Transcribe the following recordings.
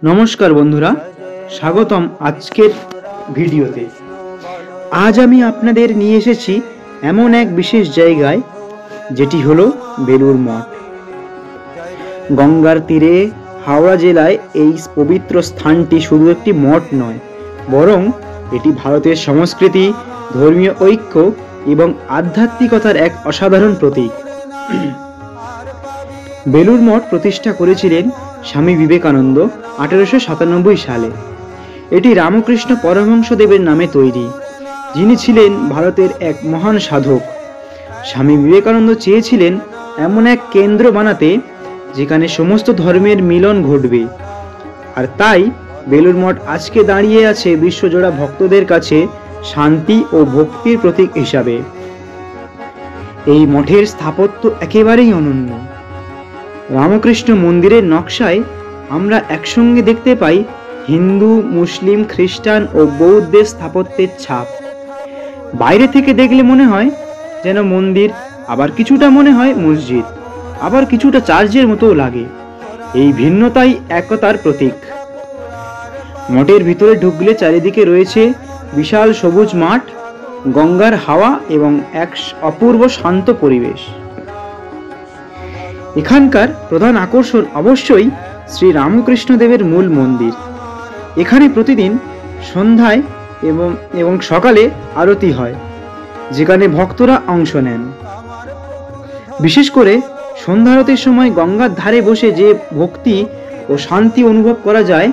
নমস্কার বন্ধুরা, স্বাগতম আজকের ভিডিওতে। আজ আমি আপনাদের নিয়ে এসেছি এমন এক বিশেষ জায়গায়, যেটি হলো বেলুড় মঠ। গঙ্গার তীরে হাওড়া জেলায় এই পবিত্র স্থানটি শুধু একটি মঠ নয়, বরং এটি ভারতের সংস্কৃতি, ধর্মীয় ঐক্য এবং আধ্যাত্মিকতার এক অসাধারণ প্রতীক। বেলুড় মঠ প্রতিষ্ঠা করেছিলেন স্বামী বিবেকানন্দ 1897 সালে। এটি রামকৃষ্ণ পরমহংসদেবের নামে তৈরি, যিনি ছিলেন ভারতের এক মহান সাধক। স্বামী বিবেকানন্দ চেয়েছিলেন এমন এক কেন্দ্র বানাতে যেখানে সমস্ত ধর্মের মিলন ঘটবে, আর তাই বেলুড় মঠ আজকে দাঁড়িয়ে আছে বিশ্বজোড়া ভক্তদের কাছে শান্তি ও ভক্তির প্রতীক হিসাবে। এই মঠের স্থাপত্য একেবারেই অনন্য। রামকৃষ্ণ মন্দিরের নকশায় আমরা একসঙ্গে দেখতে পাই হিন্দু, মুসলিম, খ্রিস্টান ও বৌদ্ধের স্থাপত্যের ছাপ। বাইরে থেকে দেখলে মনে হয় যেন মন্দির, আবার কিছুটা মনে হয় মসজিদ, আবার কিছুটা চার্চের মতোও লাগে। এই ভিন্নতাই একতার প্রতীক। মঠের ভিতরে ঢুকলে চারিদিকে রয়েছে বিশাল সবুজ মাঠ, গঙ্গার হাওয়া এবং এক অপূর্ব শান্ত পরিবেশ। এখানকার প্রধান আকর্ষণ অবশ্যই শ্রী রামকৃষ্ণদেবের মূল মন্দির। এখানে প্রতিদিন সন্ধ্যায় এবং সকালে আরতি হয়, যেখানে ভক্তরা অংশ নেন। বিশেষ করে সন্ধ্যা আরতির সময় গঙ্গার ধারে বসে যে ভক্তি ও শান্তি অনুভব করা যায়,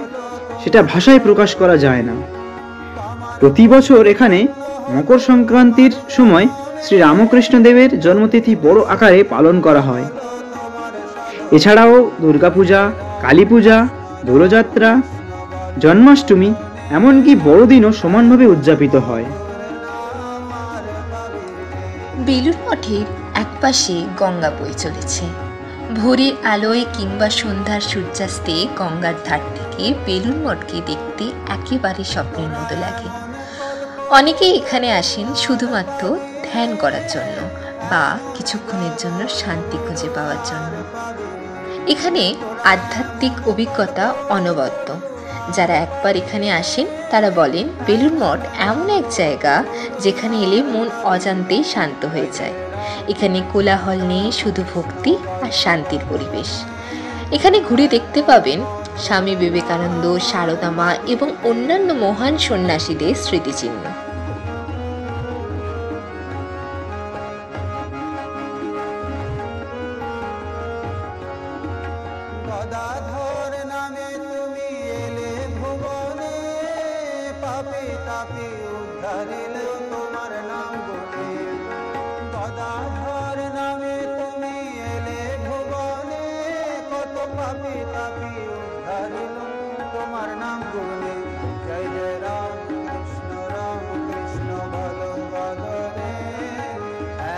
সেটা ভাষায় প্রকাশ করা যায় না। প্রতি বছর এখানে মকর সংক্রান্তির সময় শ্রী রামকৃষ্ণদেবের জন্মতিথি বড় আকারে পালন করা হয়। এছাড়াও দুর্গাপূজা, কালী পূজা, দোলযাত্রা, জন্মাষ্টমী, এমনকি বড়দিনও সমানভাবে উদযাপিত হয়। বেলুড় মঠের একপাশে গঙ্গা বয়ে চলেছে। ভোরের আলোয় কিংবা সন্ধ্যার সূর্যাস্তে গঙ্গার ধার থেকে বেলুড় মঠকে দেখতে একেবারে স্বপ্নের মতো লাগে। অনেকেই এখানে আসেন শুধুমাত্র ধ্যান করার জন্য বা কিছুক্ষণের জন্য শান্তি খুঁজে পাওয়ার জন্য। এখানে আধ্যাত্মিক অভিজ্ঞতা অনবদ্য। যারা একবার এখানে আসেন তারা বলেন বেলুড় মঠ এমন এক জায়গা যেখানে এলে মন অজান্তেই শান্ত হয়ে যায়। এখানে কোলাহল নেই, শুধু ভক্তি আর শান্তির পরিবেশ। এখানে ঘুরে দেখতে পাবেন স্বামী বিবেকানন্দ, সারদা মা এবং অন্যান্য মহান সন্ন্যাসীদের স্মৃতিচিহ্ন। গদাধর নামে তুমি এলে ভুবনে, পাপী তাপী উদ্ধারিল তোমার নাম গুণে। গদাধর নামে তুমি এলে ভুবনে, কত পাপী তাপী উদ্ধারিল তোমার নাম গুণে। জয় জয় রাম কৃষ্ণ বলো বলো রে,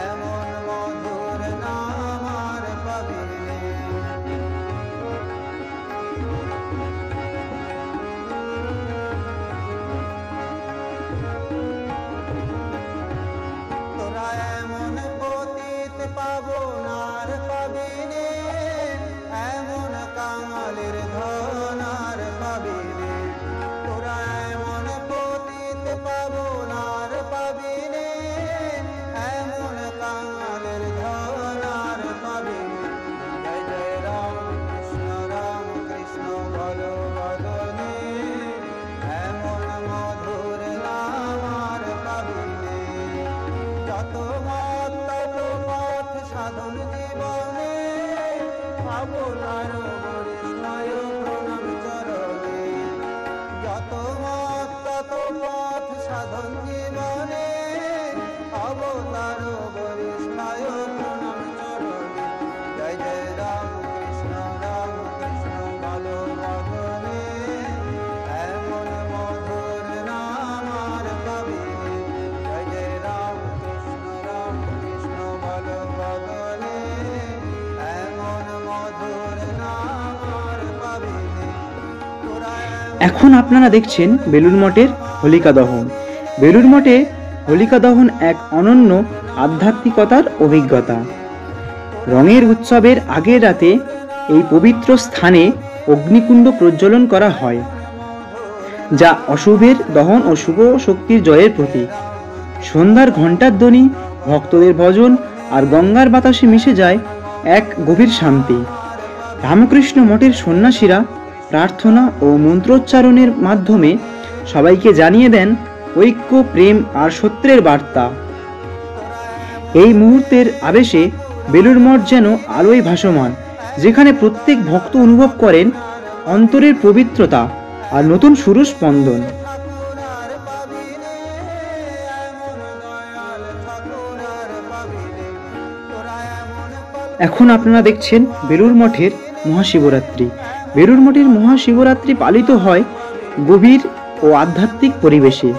এমন মধুর নাম আর পাবি রে। তোরা এমন পতিত পাবনার পাবিনে, এমন কাঙালের ধন আর পাবিনে। তোরা এমন পতিত পাবনার পাবিনে, এমন কাঙালের ধন আর পাবিনে। জয় জয় রাম কৃষ্ণ বলো বলো রে, এমন মধুর নাম আর পাবিনে। যত মত তত পথ সাধন জীবনে, আপনার বরিষ্ণয় প্রণাম চরণে। যত মত তত পথ সাধন জীবনে, অবতার বরিষ্ণয় প্রণাম চরণে। জয় জয় রাম কৃষ্ণ বলো বলো রে, এমন মধুর নাম আর পাবিনে। জয় জয় রাম কৃষ্ণ বলো বলো রে, এমন মধুর নাম আর পাবিনে। এখন আপনারা দেখছেন বেলুড় মঠের হোলিকা দহন। বেলুড় মঠে হোলিকা দহন এক অনন্য আধ্যাত্মিকতার অভিজ্ঞতা। রঙের উৎসবের আগের রাতে এই পবিত্র স্থানে অগ্নিকুণ্ড প্রজ্বলন করা হয়, যা অশুভের দহন ও শুভ শক্তির জয়ের প্রতীক। সন্ধ্যার ঘণ্টার ধ্বনি, ভক্তদের ভজন আর গঙ্গার বাতাসে মিশে যায় এক গভীর শান্তি। রামকৃষ্ণ মঠের সন্ন্যাসীরা প্রার্থনা ও মন্ত্রোচ্চারণের মাধ্যমে সবাইকে জানিয়ে দেন ঐক্য, প্রেম আর সত্যের বার্তা। এই মুহূর্তের আবেশে বেলুড় মঠ যেন আলোয় ভাসমান, যেখানে প্রত্যেক ভক্ত অনুভব করেন অন্তরের পবিত্রতা আর নতুন শুরুর স্পন্দন। এখন আপনারা দেখছেন বেলুড় মঠের মহাশিবরাত্রি। বেলুড় মঠের মহাশিবরাত্রি পালিত হয় গভীর ও আধ্যাত্মিক পরিবেশে।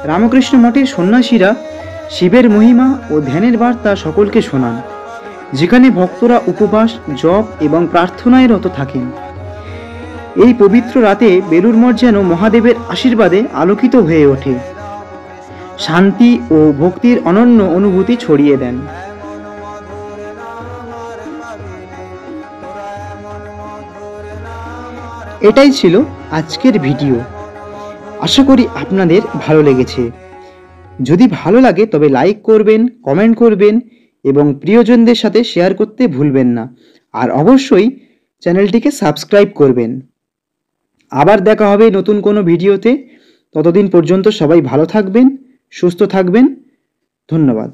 রামকৃষ্ণ মঠের সন্ন্যাসীরা শিবের মহিমা ও ধ্যানের বার্তা সকলকে শোনান, যেখানে ভক্তরা উপবাস, জপ এবং প্রার্থনায় রত থাকেন। এই পবিত্র রাতে বেলুড় মঠ যেন মহাদেবের আশীর্বাদে আলোকিত হয়ে ওঠে, শান্তি ও ভক্তির অনন্য অনুভূতি ছড়িয়ে দেন। এটাই ছিল আজকের ভিডিও। আশা করি আপনাদের ভালো লেগেছে। যদি ভালো লাগে তবে লাইক করবেন, কমেন্ট করবেন এবং প্রিয়জনদের সাথে শেয়ার করতে ভুলবেন না। আর অবশ্যই চ্যানেলটিকে সাবস্ক্রাইব করবেন। আবার দেখা হবে নতুন কোনো ভিডিওতে। ততদিন পর্যন্ত সবাই ভালো থাকবেন, সুস্থ থাকবেন। ধন্যবাদ।